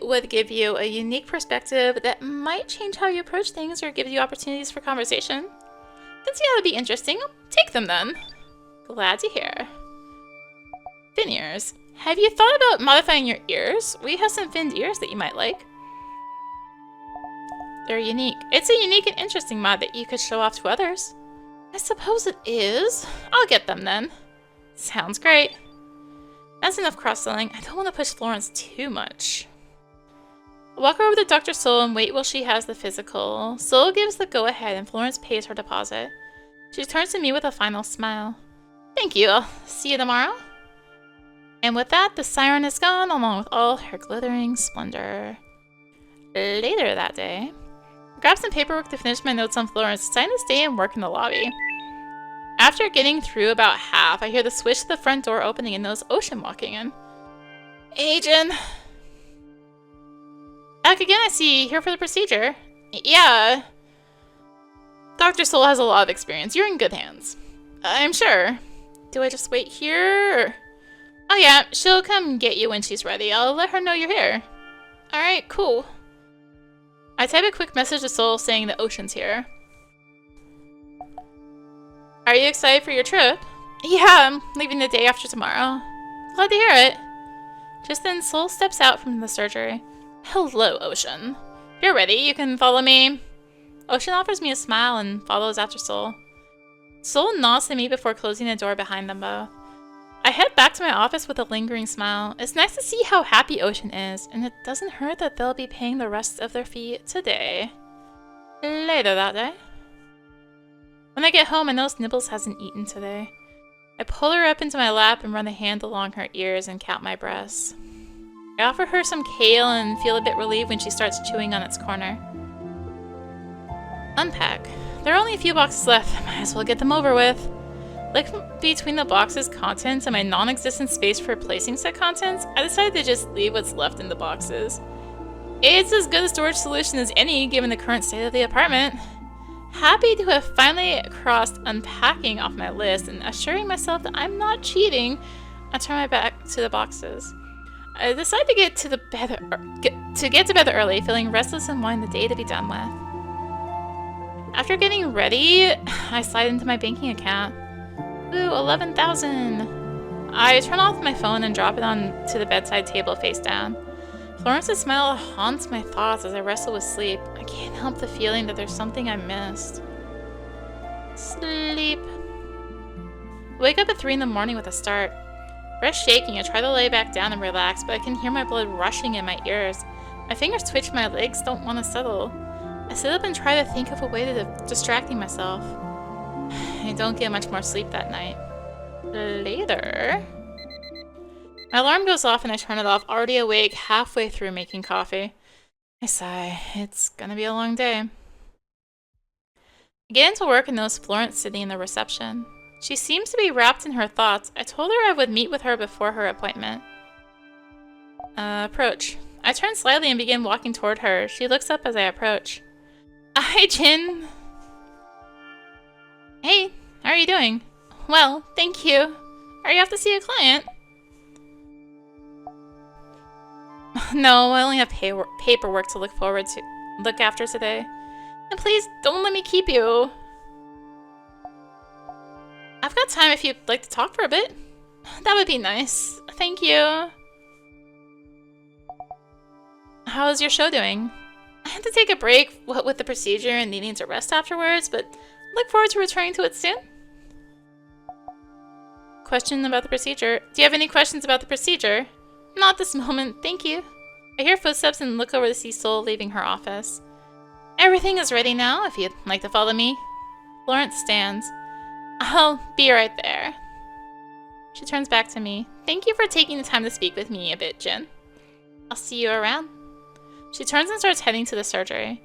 A: would give you a unique perspective that might change how you approach things or give you opportunities for conversation. Since you ought to be interesting, take them then. Glad to hear. Fin ears. Have you thought about modifying your ears? We have some finned ears that you might like. They're unique. It's a unique and interesting mod that you could show off to others. I suppose it is. I'll get them then. Sounds great. That's enough cross-selling. I don't want to push Florence too much. I walk over to Dr. Soul and wait while she has the physical. Soul gives the go-ahead and Florence pays her deposit. She turns to me with a final smile. Thank you. I'll see you tomorrow. And with that, the siren is gone along with all her glittering splendor. Later that day, I grabbed some paperwork to finish my notes on Florence, deciding to stay and work in the lobby. After getting through about half, I hear the swish of the front door opening and notice Ocean walking in. Agent! Back again, I see. Here for the procedure. Yeah. Dr. Soul has a lot of experience. You're in good hands. I'm sure. Do I just wait here? Or... Oh yeah, she'll come get you when she's ready. I'll let her know you're here. Alright, cool. I type a quick message to Soul saying the ocean's here. Are you excited for your trip? Yeah, I'm leaving the day after tomorrow. Glad to hear it. Just then, Soul steps out from the surgery. Hello, Ocean. If you're ready, you can follow me. Ocean offers me a smile and follows after Soul. Soul nods to me before closing the door behind them both. I head back to my office with a lingering smile. It's nice to see how happy Ocean is, and it doesn't hurt that they'll be paying the rest of their fee today. Later that day. When I get home, I notice Nibbles hasn't eaten today. I pull her up into my lap and run a hand along her ears and count my breasts. I offer her some kale and feel a bit relieved when she starts chewing on its corner. Unpack. There are only a few boxes left. I might as well get them over with. Looking between the box's contents and my non-existent space for placing said contents, I decided to just leave what's left in the boxes. It's as good a storage solution as any given the current state of the apartment. Happy to have finally crossed unpacking off my list and assuring myself that I'm not cheating, I turn my back to the boxes. I decide to get to bed early, feeling restless and wanting the day to be done with. After getting ready, I slide into my banking account. Ooh, 11,000. I turn off my phone and drop it onto the bedside table face down. Florence's smile haunts my thoughts as I wrestle with sleep. I can't help the feeling that there's something I missed. Sleep. Wake up at 3 in the morning with a start. Breast shaking, I try to lay back down and relax, but I can hear my blood rushing in my ears. My fingers twitch, my legs don't want to settle. I sit up and try to think of a way to distracting myself. I don't get much more sleep that night. Later... My alarm goes off and I turn it off, already awake, halfway through making coffee. I sigh. It's gonna be a long day. I get into work and notice Florence sitting in the reception. She seems to be wrapped in her thoughts. I told her I would meet with her before her appointment. Approach. I turn slightly and begin walking toward her. She looks up as I approach. Hi, Jin. Hey, how are you doing? Well, thank you. Are you off to see a client? No, I only have paperwork to look after today. And please, don't let me keep you. I've got time if you'd like to talk for a bit. That would be nice. Thank you. How's your show doing? I had to take a break, what with the procedure and needing to rest afterwards, but look forward to returning to it soon. Question about the procedure. Do you have any questions about the procedure? Not this moment, thank you. I hear footsteps and look over to see Soul leaving her office. Everything is ready now, if you'd like to follow me. Florence stands. I'll be right there. She turns back to me. Thank you for taking the time to speak with me a bit, Jin. I'll see you around. She turns and starts heading to the surgery.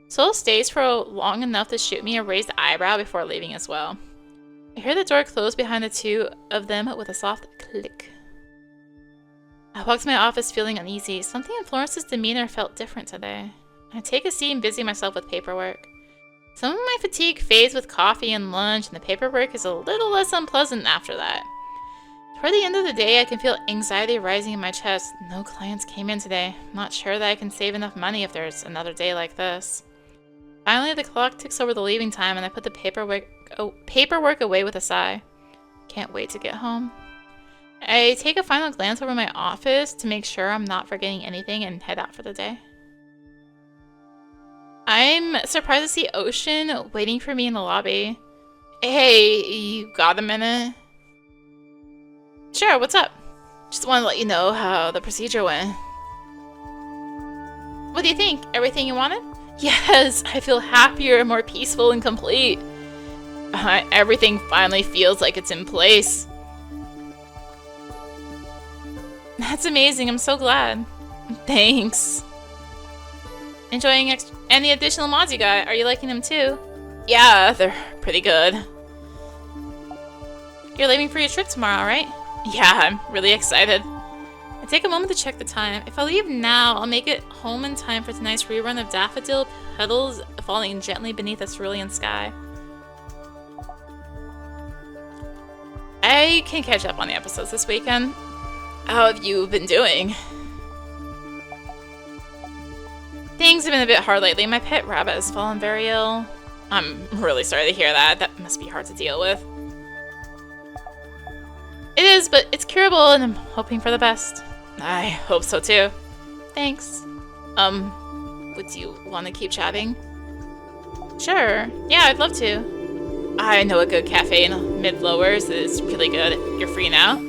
A: Soul stays for long enough to shoot me a raised eyebrow before leaving as well. I hear the door close behind the two of them with a soft click. I walk to my office feeling uneasy. Something in Florence's demeanor felt different today. I take a seat and busy myself with paperwork. Some of my fatigue fades with coffee and lunch, and the paperwork is a little less unpleasant after that. Toward the end of the day, I can feel anxiety rising in my chest. No clients came in today. I'm not sure that I can save enough money if there's another day like this. Finally, the clock ticks over the leaving time, and I put the paperwork away with a sigh. Can't wait to get home. I take a final glance over my office to make sure I'm not forgetting anything and head out for the day. I'm surprised to see Ocean waiting for me in the lobby. Hey, you got a minute? Sure, what's up? Just want to let you know how the procedure went. What do you think? Everything you wanted? Yes, I feel happier, more peaceful, and complete. Everything finally feels like it's in place. That's amazing, I'm so glad. Thanks. Enjoying any additional mods you got? Are you liking them too? Yeah, they're pretty good. You're leaving for your trip tomorrow, right? Yeah, I'm really excited. I take a moment to check the time. If I leave now, I'll make it home in time for tonight's rerun of daffodil petals falling gently beneath a cerulean sky. I can catch up on the episodes this weekend. How have you been doing? Things have been a bit hard lately. My pet rabbit has fallen very ill. I'm really sorry to hear that. That must be hard to deal with. It is, but it's curable and I'm hoping for the best. I hope so too. Thanks. Would you want to keep chatting? Sure. Yeah, I'd love to. I know a good cafe in mid-lowers is really good. You're free now?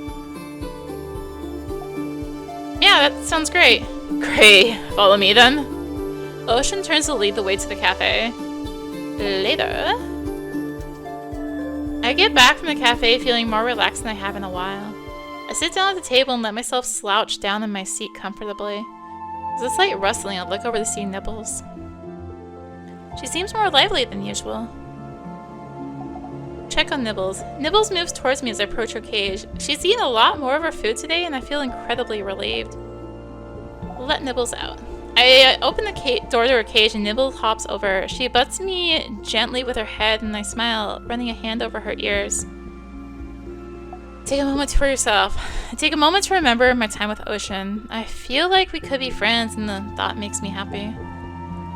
A: Yeah, that sounds great. Great. Follow me then. Ocean turns to lead the way to the cafe. Later. I get back from the cafe feeling more relaxed than I have in a while. I sit down at the table and let myself slouch down in my seat comfortably. There's a slight rustling. I look over to see Nibbles. She seems more lively than usual. Check on Nibbles. Nibbles moves towards me as I approach her cage. She's eaten a lot more of her food today and I feel incredibly relieved. Let Nibbles out. I open the door to her cage and Nibbles hops over. She butts me gently with her head and I smile, running a hand over her ears. Take a moment for yourself. Take a moment to remember my time with Ocean. I feel like we could be friends and the thought makes me happy.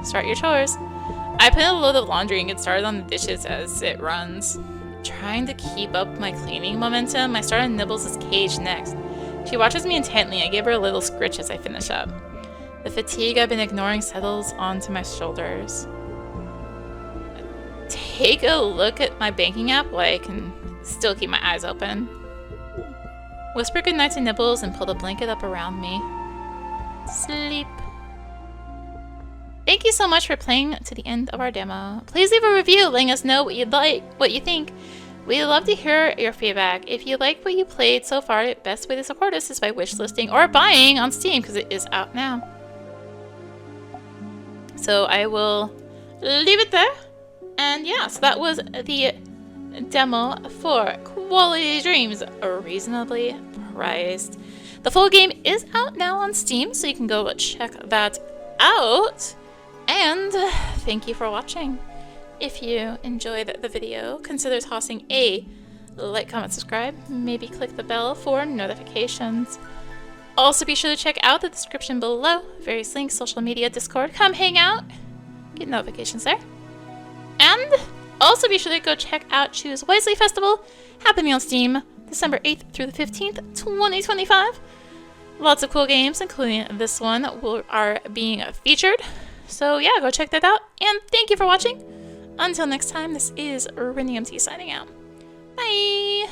A: Start your chores. I put in a load of laundry and get started on the dishes as it runs. Trying to keep up my cleaning momentum, I start on Nibbles' cage next. She watches me intently. I give her a little scritch as I finish up. The fatigue I've been ignoring settles onto my shoulders. Take a look at my banking app while I can still keep my eyes open. Whisper goodnight to Nibbles and pull the blanket up around me. Sleep. Thank you so much for playing to the end of our demo. Please leave a review letting us know what you think. We'd love to hear your feedback. If you like what you played so far, the best way to support us is by wishlisting or buying on Steam because it is out now. So I will leave it there. And yeah, so that was the demo for Quality Dreams, reasonably priced. The full game is out now on Steam, so you can go check that out. And thank you for watching. If you enjoyed the video, consider tossing a like, comment, subscribe. Maybe click the bell for notifications. Also be sure to check out the description below. Various links, social media, Discord. Come hang out. Get notifications there. And also be sure to go check out Choose Wisely Festival, happening on Steam December 8th through the 15th, 2025. Lots of cool games, including this one, are being featured. So yeah, go check that out. And thank you for watching. Until next time, this is rinimt signing out. Bye!